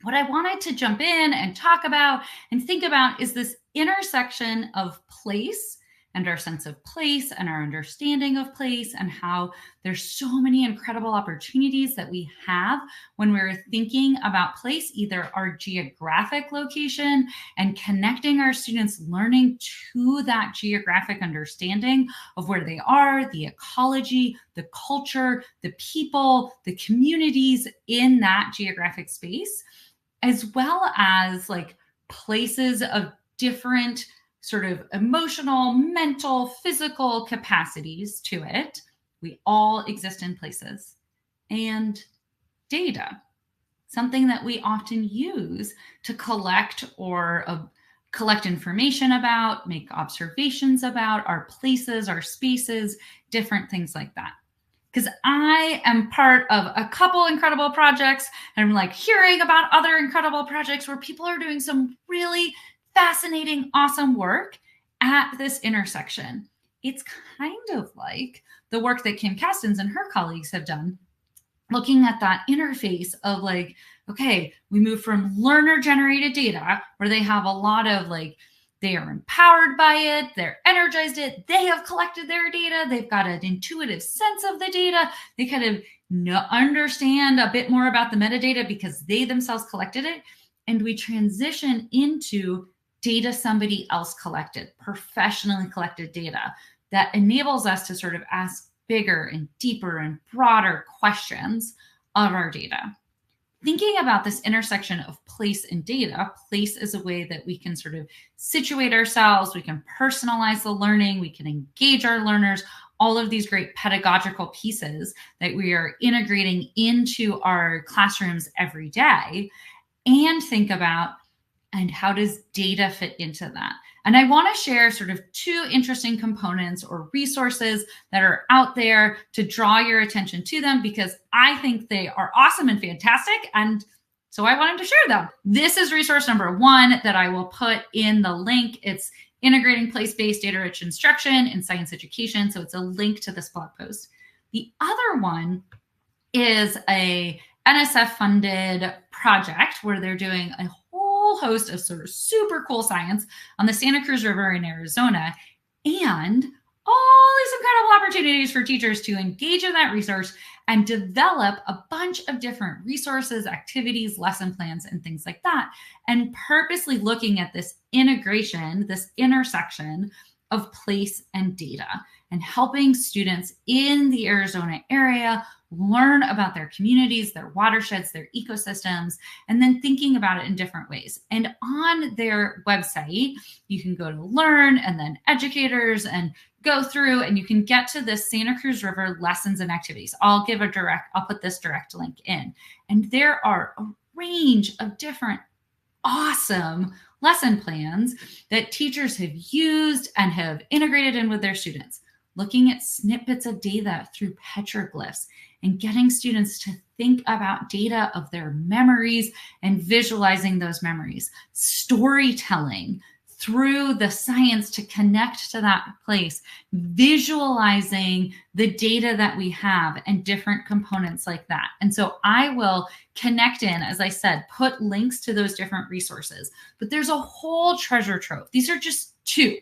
what I wanted to jump in and talk about and think about is this intersection of place and our sense of place and our understanding of place, and how there's so many incredible opportunities that we have when we're thinking about place, either our geographic location and connecting our students' learning to that geographic understanding of where they are, the ecology, the culture, the people, the communities in that geographic space, as well as like places of different sort of emotional, mental, physical capacities to it. We all exist in places. And data, something that we often use to collect information about, make observations about our places, our spaces, different things like that. Because I am part of a couple incredible projects, and I'm like hearing about other incredible projects where people are doing some really fascinating, awesome work at this intersection. It's kind of like the work that Kim Castens and her colleagues have done, looking at that interface of like, okay, we move from learner-generated data where they have a lot of like, they are empowered by it, they're energized it, they have collected their data, they've got an intuitive sense of the data, they kind of understand a bit more about the metadata because they themselves collected it, and we transition into data somebody else collected, professionally collected data that enables us to sort of ask bigger and deeper and broader questions of our data. Thinking about this intersection of place and data, place is a way that we can sort of situate ourselves, we can personalize the learning, we can engage our learners, all of these great pedagogical pieces that we are integrating into our classrooms every day, and think about, and how does data fit into that? And I want to share sort of two interesting components or resources that are out there to draw your attention to them, because I think they are awesome and fantastic. And so I wanted to share them. This is resource number one that I will put in the link. It's Integrating Place-Based Data-Rich Instruction in Science Education. So it's a link to this blog post. The other one is a NSF-funded project where they're doing a whole host of sort of super cool science on the Santa Cruz River in Arizona, and all these incredible opportunities for teachers to engage in that resource and develop a bunch of different resources, activities, lesson plans, and things like that, and purposely looking at this integration, this intersection of place and data, and helping students in the Arizona area learn about their communities, their watersheds, their ecosystems, and then thinking about it in different ways. And on their website, you can go to learn and then educators and go through, and you can get to this Santa Cruz River lessons and activities. I'll put this direct link in. And there are a range of different awesome lesson plans that teachers have used and have integrated in with their students, looking at snippets of data through petroglyphs and getting students to think about data of their memories and visualizing those memories, storytelling through the science to connect to that place, visualizing the data that we have and different components like that. And so I will connect in, as I said, put links to those different resources, but there's a whole treasure trove. These are just two.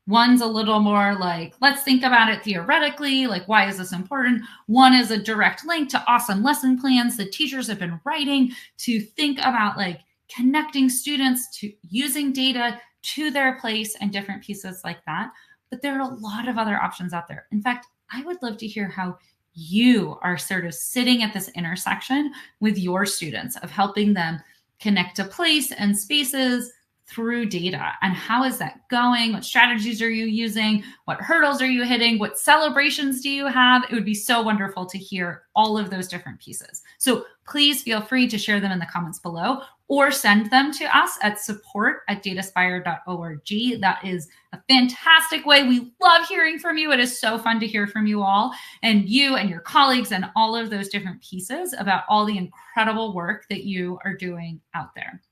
One's a little more like, let's think about it theoretically, like why is this important? One is a direct link to awesome lesson plans that teachers have been writing to think about like connecting students to using data to their place and different pieces like that. But there are a lot of other options out there. In fact, I would love to hear how you are sort of sitting at this intersection with your students of helping them connect to place and spaces through data. And how is that going? What strategies are you using? What hurdles are you hitting? What celebrations do you have? It would be so wonderful to hear all of those different pieces. So please feel free to share them in the comments below, or send them to us at support@dataspire.org. That is a fantastic way. We love hearing from you. It is so fun to hear from you all, and you and your colleagues, and all of those different pieces about all the incredible work that you are doing out there.